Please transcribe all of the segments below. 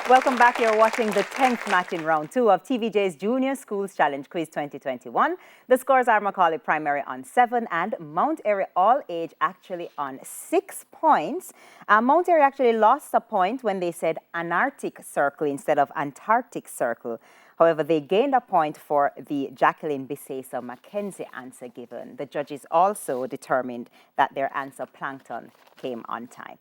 Welcome back. You're watching the 10th match in round 2 of TVJ's Junior Schools Challenge Quiz 2021. The scores are McAuley Primary on 7 and Mount Airy All Age actually on 6 points. Mount Airy actually lost a point when they said Antarctic Circle instead of Antarctic Circle. However, they gained a point for the Jacqueline Bisesa Mackenzie answer given. The judges also determined that their answer plankton came on time.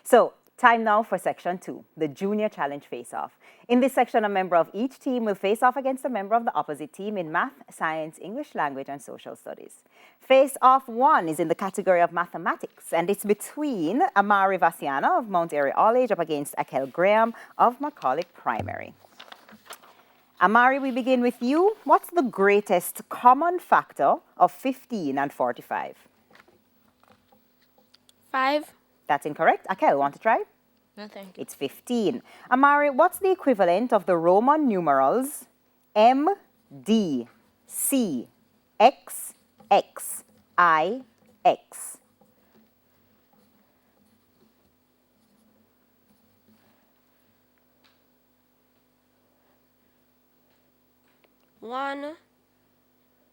So, time now for section 2, the Junior Challenge Face-Off. In this section, a member of each team will face off against a member of the opposite team in math, science, English language, and social studies. Face-Off 1 is in the category of mathematics, and it's between Amari Vasiana of Mount Airy All Age up against Akel Graham of McAuley Primary. Amari, we begin with you. What's the greatest common factor of 15 and 45? 5. That's incorrect. Akel, want to try? No, thank you. It's 15. Amari, what's the equivalent of the Roman numerals M, D, C, X, X, I, X? One,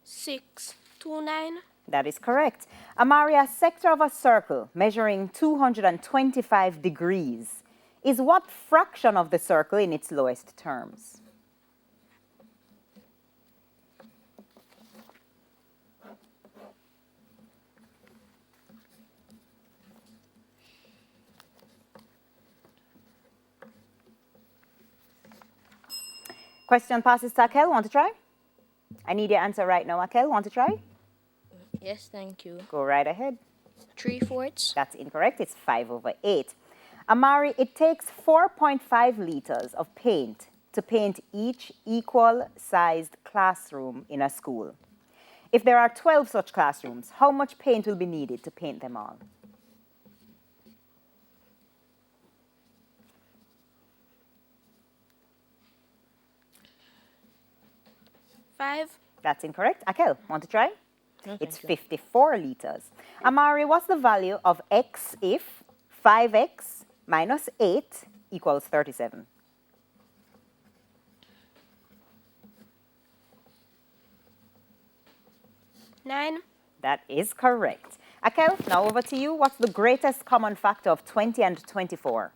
6, 2, 9. That is correct. Amari, a sector of a circle measuring 225 degrees is what fraction of the circle in its lowest terms? Question passes to Akel. Want to try? I need your answer right now, Akel. Want to try? Yes, thank you. Go right ahead. 3/4. That's incorrect. It's 5/8. Amari, it takes 4.5 liters of paint to paint each equal-sized classroom in a school. If there are 12 such classrooms, how much paint will be needed to paint them all? Five. That's incorrect. Akel, want to try? No, It's thank you. 54 liters. Amari, what's the value of x if 5x minus 8 equals 37? Nine. That is correct. Akel, now over to you. What's the greatest common factor of 20 and 24?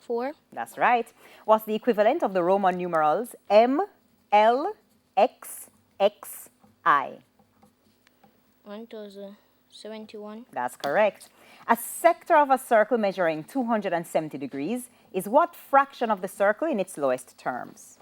4. That's right. What's the equivalent of the Roman numerals M, L, X, X, I? 1071. That's correct. A sector of a circle measuring 270 degrees is what fraction of the circle in its lowest terms?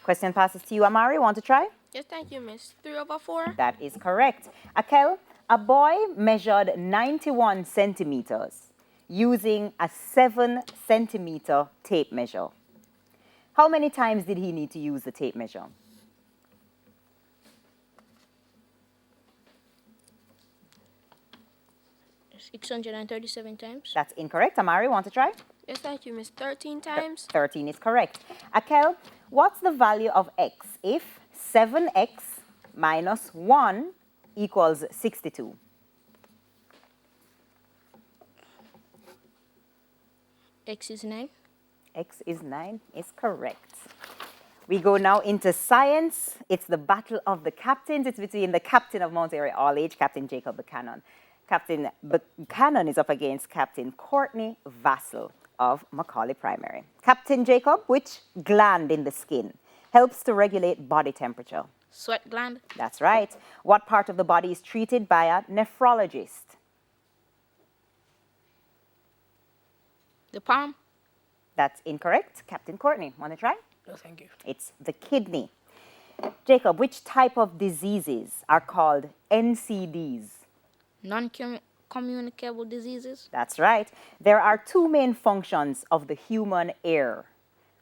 Question passes to you, Amari. Want to try? Yes, thank you, miss. 3/4. That is correct. Akel, a boy measured 91 centimeters using a 7-centimeter tape measure. How many times did he need to use the tape measure? $637 times. That's incorrect. Amari, want to try? Yes, thank you, miss. 13 times. 13 is correct. Akel, what's the value of x if 7x minus 1 equals 62? X is 9. X is 9 is correct. We go now into science. It's the battle of the captains. It's between the captain of Mount Airy All Age, Captain Jacob Buchanan. Captain Buchanan is up against Captain Courtney Vassell of McAuley Primary. Captain Jacob, which gland in the skin helps to regulate body temperature? Sweat gland. That's right. What part of the body is treated by a nephrologist? The palm. That's incorrect. Captain Courtney, want to try? No, thank you. It's the kidney. Jacob, which type of diseases are called NCDs? Non-communicable diseases. That's right. There are two main functions of the human ear.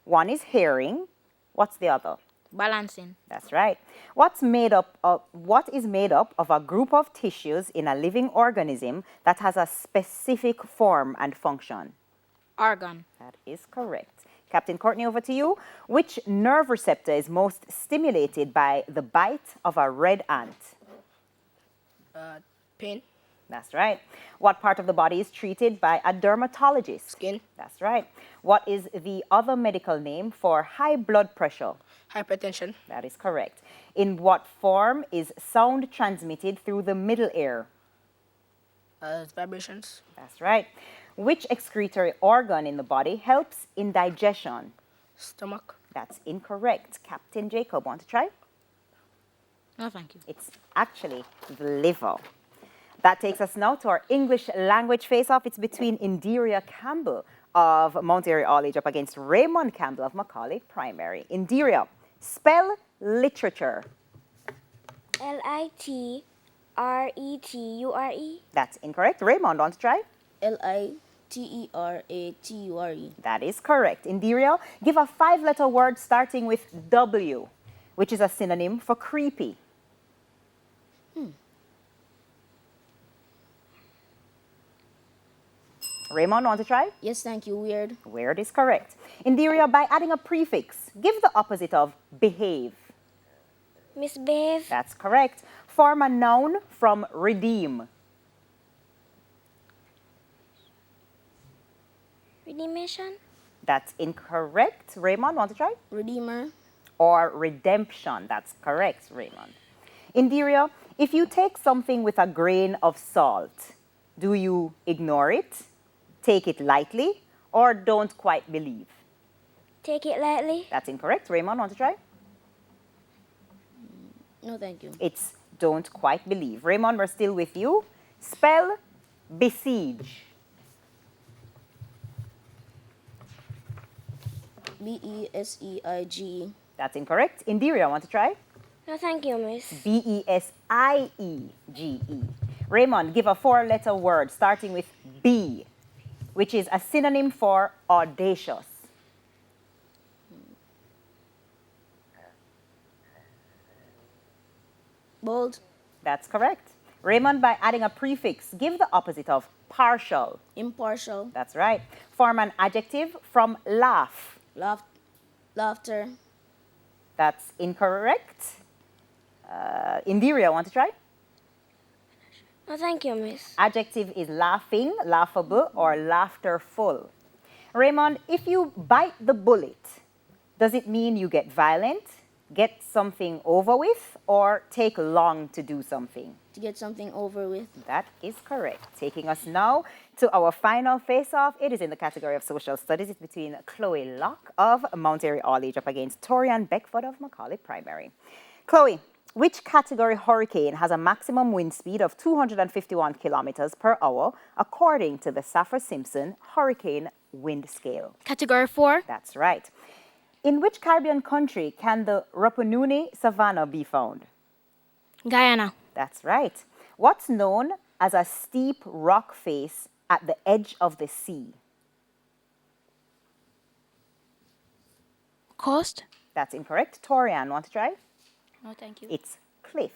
One is hearing. What's the other? Balancing. That's right. What is made up of a group of tissues in a living organism that has a specific form and function? Argon. That is correct. Captain Courtney, over to you. Which nerve receptor is most stimulated by the bite of a red ant? Pain. That's right. What part of the body is treated by a dermatologist? Skin. That's right. What is the other medical name for high blood pressure? Hypertension. That is correct. In what form is sound transmitted through the middle ear? Vibrations. That's right. Which excretory organ in the body helps in digestion? Stomach. That's incorrect. Captain Jacob, want to try? No, thank you. It's actually the liver. That takes us now to our English language face-off. It's between Indiria Campbell of Mount Airy All-Age up against Raymond Campbell of McAuley Primary. Indiria, spell literature. Literature. That's incorrect. Raymond, want to try? Literature. That is correct. Indiria, give a 5-letter word starting with W, which is a synonym for creepy. Raymond, want to try? Yes, thank you. Weird. Weird is correct. Indiria, by adding a prefix, give the opposite of behave. Misbehave. That's correct. Form a noun from redeem. Redemption. That's incorrect. Raymond, want to try? Redeemer. Or redemption. That's correct, Raymond. Indiria, if you take something with a grain of salt, do you ignore it, take it lightly, or don't quite believe? Take it lightly. That's incorrect. Raymond, want to try? No, thank you. It's don't quite believe. Raymond, we're still with you. Spell besiege. Beseige. That's incorrect. Indiria, want to try? No, thank you, miss. Besiege. Raymond, give a 4-letter word starting with B, which is a synonym for audacious. Bold. That's correct. Raymond, by adding a prefix, give the opposite of partial. Impartial. That's right. Form an adjective from laugh. Laughter. That's incorrect. Indiria, want to try? No, thank you, miss. Adjective is laughing, laughable, or laughterful. Raymond, if you bite the bullet, does it mean you get violent, get something over with, or take long to do something? To get something over with. That is correct. Taking us now to our final face-off. It is in the category of social studies. It's between Chloe Locke of Mount Airy All-Age up against Torian Beckford of McAuley Primary. Chloe, which category hurricane has a maximum wind speed of 251 kilometers per hour according to the Saffir-Simpson Hurricane Wind Scale? Category 4. That's right. In which Caribbean country can the Rupununi Savannah be found? Guyana. That's right. What's known as a steep rock face at the edge of the sea? Coast. That's incorrect. Torian, want to try? No, thank you. It's cliff.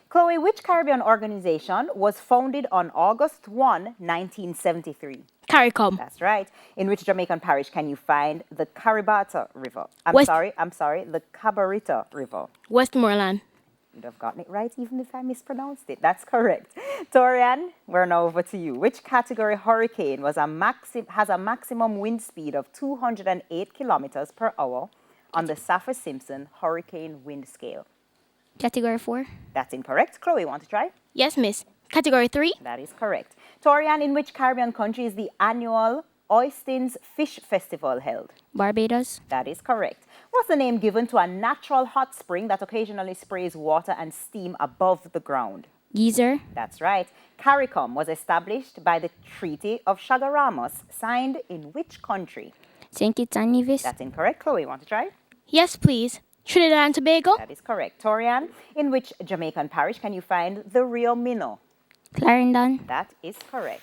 Chloe, which Caribbean organization was founded on August 1, 1973? CARICOM. That's right. In which Jamaican parish can you find the Caribata River? I'm sorry, the Cabarita River. Westmoreland. You'd have gotten it right even if I mispronounced it. That's correct. Torian, we're now over to you. Which category hurricane has a maximum wind speed of 208 kilometers per hour on the Saffir-Simpson Hurricane Wind Scale? Category 4. That's incorrect. Chloe, want to try? Yes, miss. Category 3. That is correct. Torian, in which Caribbean country is the annual Oistins Fish Festival held? Barbados. That is correct. What's the name given to a natural hot spring that occasionally sprays water and steam above the ground? Geyser. That's right. CARICOM was established by the Treaty of Chaguaramas, signed in which country? St. Kitts and Nevis. That's incorrect. Chloe, want to try? Yes, please. Trinidad and Tobago. That is correct. Torian, in which Jamaican parish can you find the Rio Minnow? Clarendon. That is correct.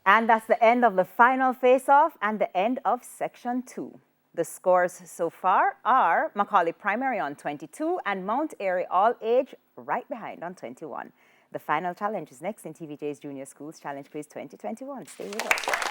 And that's the end of the final face-off and the end of section 2. The scores so far are McAuley Primary on 22 and Mount Airy All Age right behind on 21. The final challenge is next in TVJ's Junior Schools Challenge Quiz 2021. Stay with us.